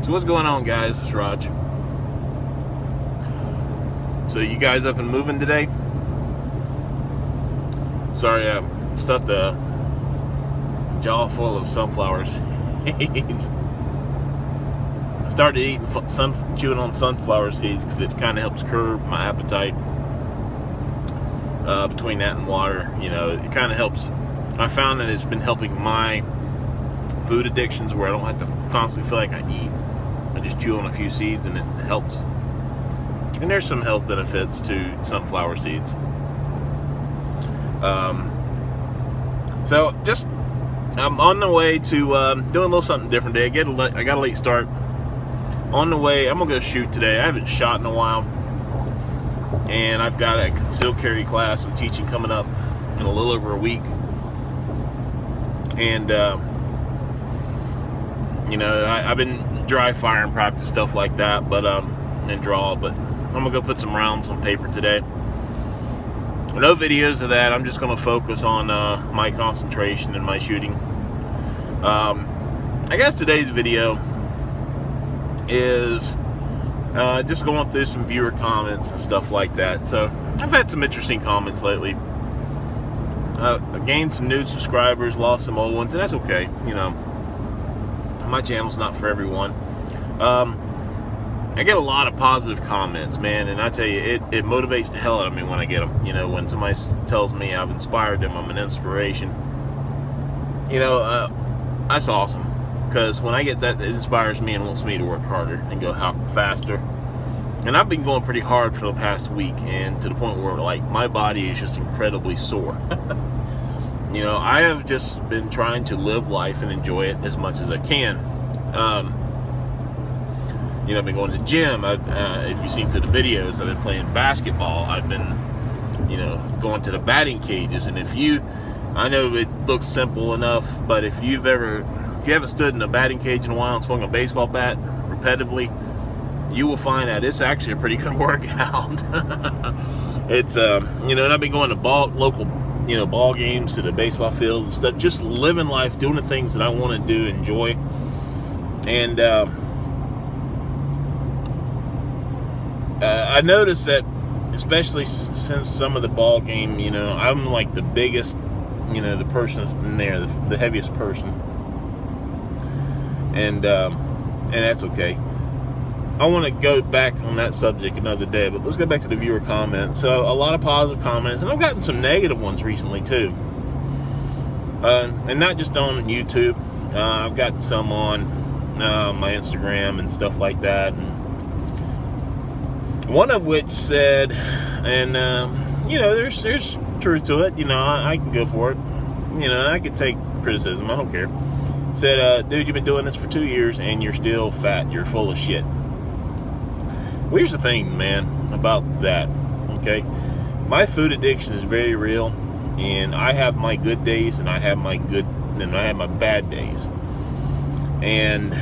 So what's going on, guys? It's Raj. So you guys up and moving today? Sorry, stuffed a jaw full of sunflower seeds. I started eating chewing on sunflower seeds because it kind of helps curb my appetite. Between that and water, it kind of helps. I found that it's been helping my food addictions where I don't have to constantly feel like I eat. I just chew on a few seeds and it helps. And there's some health benefits to sunflower seeds. So just I'm on the way to doing a little something different today. I got a late start. On the way, I'm gonna go shoot today. I haven't shot in a while, and I've got a concealed carry class I'm teaching coming up in a little over a week. And I've been dry firing practice, stuff like that, but and draw. But I'm gonna go put some rounds on paper today. No videos of that. I'm just gonna focus on my concentration and my shooting. I guess today's video is just going through some viewer comments and stuff like that. So I've had some interesting comments lately. I gained some new subscribers, lost some old ones, and that's okay. My channel's not for everyone. I get a lot of positive comments, man, and I tell you, it motivates the hell out of me when I get them. When somebody tells me I've inspired them, I'm an inspiration. That's awesome. Because when I get that, it inspires me and wants me to work harder and go faster. And I've been going pretty hard for the past week, and to the point where my body is just incredibly sore. I have just been trying to live life and enjoy it as much as I can. I've been going to the gym. If you've seen through the videos, I've been playing basketball. I've been, going to the batting cages. And I know it looks simple enough, but if you haven't stood in a batting cage in a while and swung a baseball bat repetitively, you will find that it's actually a pretty good workout. It's and I've been going to local ball games, to the baseball field and stuff, just living life, doing the things that I want to do, enjoy. And I noticed that, especially since some of the ball game, I'm like the biggest, the person in there, the heaviest person. And that's okay. I want to go back on that subject another day, but let's go back to the viewer comments. So a lot of positive comments, and I've gotten some negative ones recently too. And not just on YouTube. I've gotten some on my Instagram and stuff like that. And one of which said, and there's truth to it. I can go for it. And I can take criticism. I don't care. Said, dude, you've been doing this for 2 years and you're still fat. You're full of shit. Well, here's the thing, man, about that. Okay, my food addiction is very real, and I have my good days and I have my bad days. And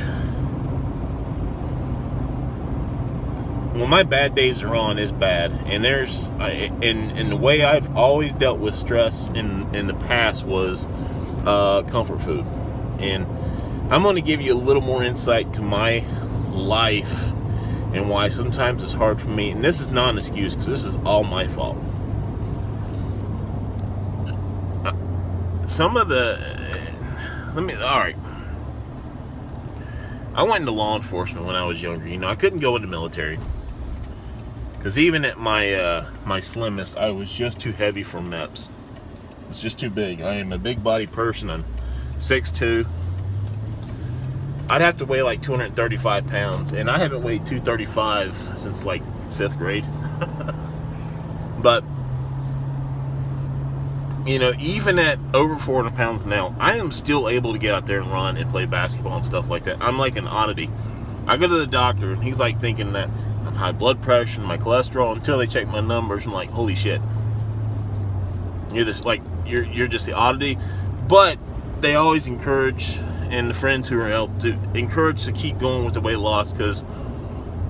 when my bad days are on, it's bad. And and the way I've always dealt with stress in the past was comfort food. And I'm going to give you a little more insight to my life and why sometimes it's hard for me. And this is not an excuse, because this is all my fault. Alright. I went into law enforcement when I was younger. I couldn't go in the military, because even at my slimmest, I was just too heavy for MEPS. It's just too big. I am a big body person. I'm 6'2". I'd have to weigh like 235 pounds, and I haven't weighed 235 since like 5th grade. But even at over 400 pounds now, I am still able to get out there and run and play basketball and stuff like that. I'm like an oddity. I go to the doctor and he's like thinking that I'm high blood pressure and my cholesterol, until they check my numbers. I'm like, holy shit, you're just the oddity. But they always encourage, and the friends who are helped to encourage to keep going with the weight loss, because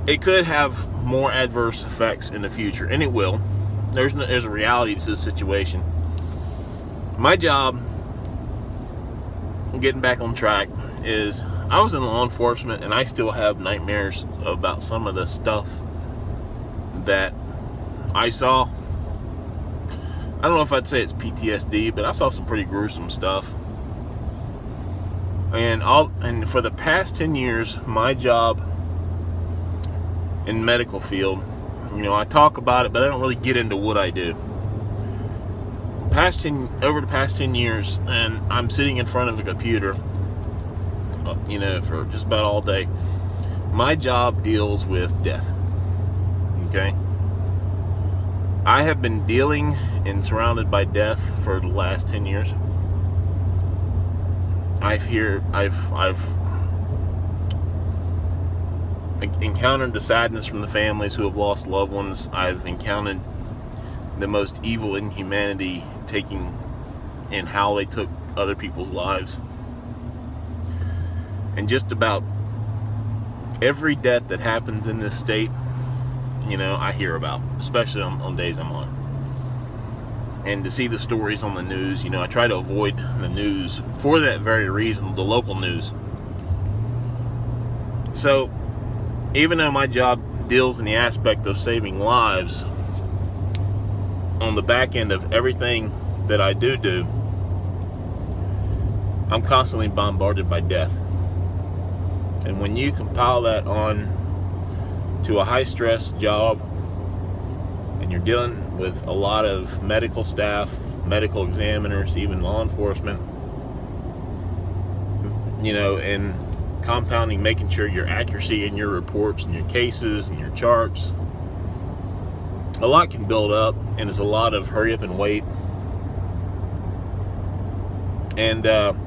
it could have more adverse effects in the future, and it will. There's a reality to the situation. My job, getting back on track, is I was in law enforcement, and I still have nightmares about some of the stuff that I saw. I don't know if I'd say it's PTSD, but I saw some pretty gruesome stuff. And for the past 10 years, my job in medical field, I talk about it, but I don't really get into what I do. Over the past 10 years, and I'm sitting in front of a computer, for just about all day. My job deals with death. Okay? I have been dealing and surrounded by death for the last 10 years. I've encountered the sadness from the families who have lost loved ones. I've encountered the most evil inhumanity taking in how they took other people's lives. And just about every death that happens in this state, I hear about, especially on days I'm on. And to see the stories on the news, I try to avoid the news for that very reason, the local news. So, even though my job deals in the aspect of saving lives, on the back end of everything that I do, I'm constantly bombarded by death. And when you compile that on to a high-stress job, and you're dealing with a lot of medical staff, medical examiners, even law enforcement, and compounding, making sure your accuracy in your reports and your cases and your charts, a lot can build up, and it's a lot of hurry up and wait. And and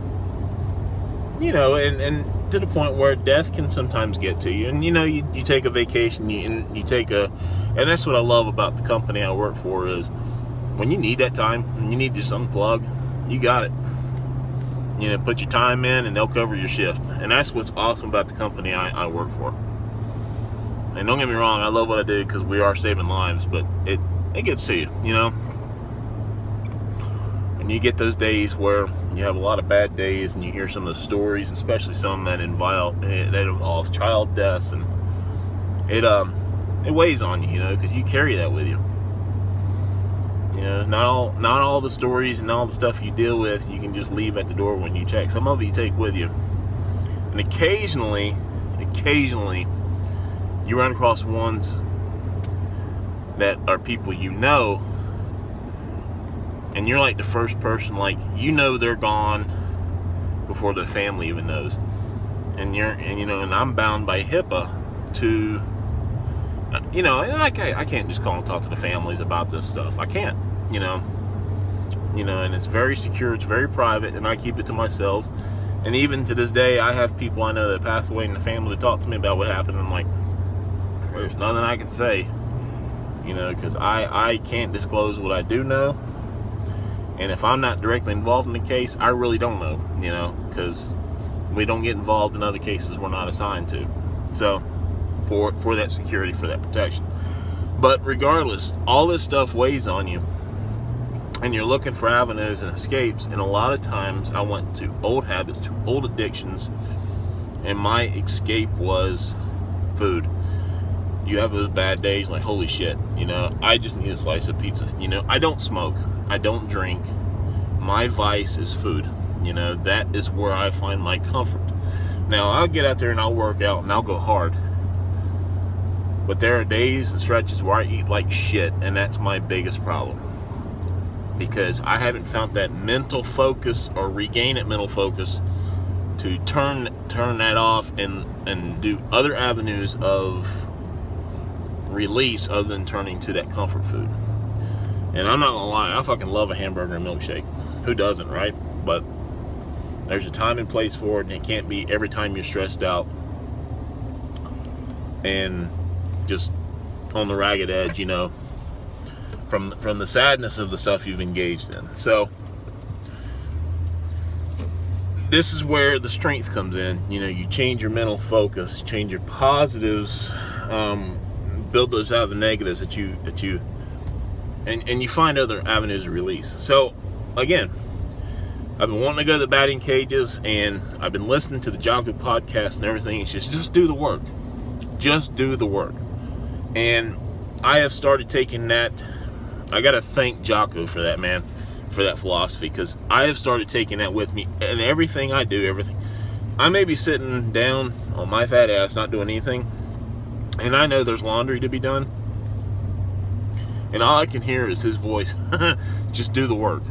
to the point where death can sometimes get to you. And you take a vacation, and that's what I love about the company I work for, is when you need that time and you need to just unplug, you got it. Put your time in and they'll cover your shift. And that's what's awesome about the company I work for. And don't get me wrong, I love what I do because we are saving lives, but it gets to you, And you get those days where you have a lot of bad days, and you hear some of the stories, especially some that involve child deaths, and it weighs on you, because you carry that with you. Not all the stories and all the stuff you deal with you can just leave at the door when you check. Some of it you take with you, and occasionally you run across ones that are people and you're like the first person, they're gone before the family even knows. And I'm bound by HIPAA to, and I can't just call and talk to the families about this stuff. I can't, and it's very secure, it's very private, and I keep it to myself. And even to this day, I have people I know that passed away in the family to talk to me about what happened. And I'm like, there's nothing I can say, because I can't disclose what I do know. And if I'm not directly involved in the case, I really don't know, because we don't get involved in other cases we're not assigned to. So, for that security, for that protection. But regardless, all this stuff weighs on you, and you're looking for avenues and escapes. And a lot of times I went to old habits, to old addictions, and my escape was food. You have those bad days, like, holy shit, I just need a slice of pizza. I don't smoke, I don't drink. My vice is food. That is where I find my comfort. Now, I'll get out there and I'll work out and I'll go hard. But there are days and stretches where I eat like shit, and that's my biggest problem. Because I haven't found that mental focus, or regain that mental focus, to turn that off and do other avenues of release other than turning to that comfort food. And I'm not gonna lie, I fucking love a hamburger and milkshake. Who doesn't, right? But there's a time and place for it, and it can't be every time you're stressed out and just on the ragged edge, from the sadness of the stuff you've engaged in. So this is where the strength comes in. You change your mental focus, change your positives, build those out of the negatives that you and you find other avenues of release. So again, I've been wanting to go to the batting cages, and I've been listening to the Jocko podcast and everything. It's just do the work. Just do the work. And I have started taking that. I got to thank Jocko for that, man, for that philosophy, because I have started taking that with me in everything I do, everything. I may be sitting down on my fat ass not doing anything, and I know there's laundry to be done, and all I can hear is his voice. Just do the work.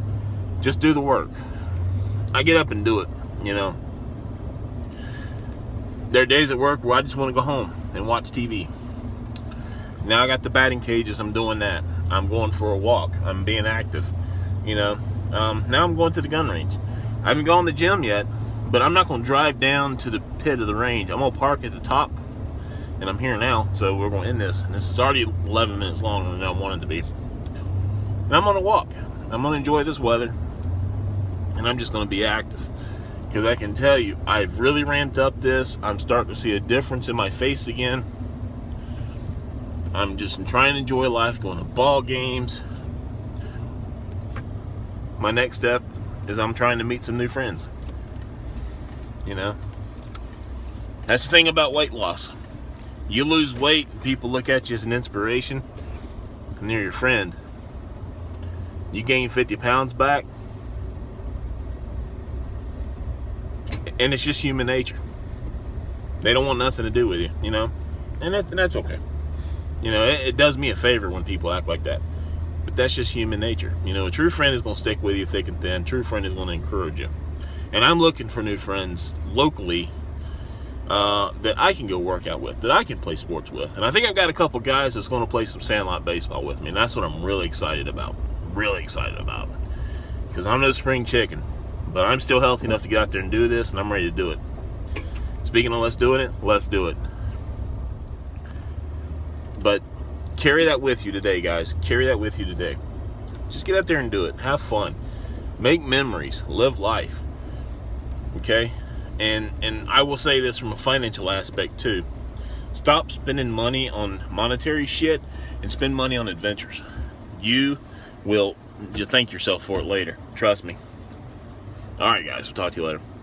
Just do the work. I get up and do it, you know. There are days at work where I just want to go home and watch TV. Now I got the batting cages, I'm doing that. I'm going for a walk. I'm being active, you know. Now I'm going to the gun range. I haven't gone to the gym yet, but I'm not going to drive down to the pit of the range. I'm going to park at the top, and I'm here now, so we're going to end this. And this is already 11 minutes longer than I wanted to be. And I'm going to walk. I'm going to enjoy this weather, and I'm just going to be active. Because I can tell you, I've really ramped up this. I'm starting to see a difference in my face again. I'm just trying to enjoy life, going to ball games. My next step is I'm trying to meet some new friends. You know, that's the thing about weight loss. You lose weight, and people look at you as an inspiration, and they're your friend. You gain 50 pounds back, and it's just human nature. They don't want nothing to do with you, you know, and that's okay. You know, it does me a favor when people act like that, but that's just human nature. You know, a true friend is going to stick with you thick and thin. True friend is going to encourage you. And I'm looking for new friends locally that I can go work out with, that I can play sports with. And I think I've got a couple guys that's going to play some sandlot baseball with me, and that's what I'm really excited about. Really excited about. Because I'm no spring chicken, but I'm still healthy enough to get out there and do this, and I'm ready to do it. Speaking of let's do it, But carry that with you today, guys. Carry that with you today. Just get out there and do it. Have fun. Make memories. Live life. Okay? And I will say this from a financial aspect too. Stop spending money on monetary shit and spend money on adventures. You will thank yourself for it later. Trust me. Alright, guys. We'll talk to you later.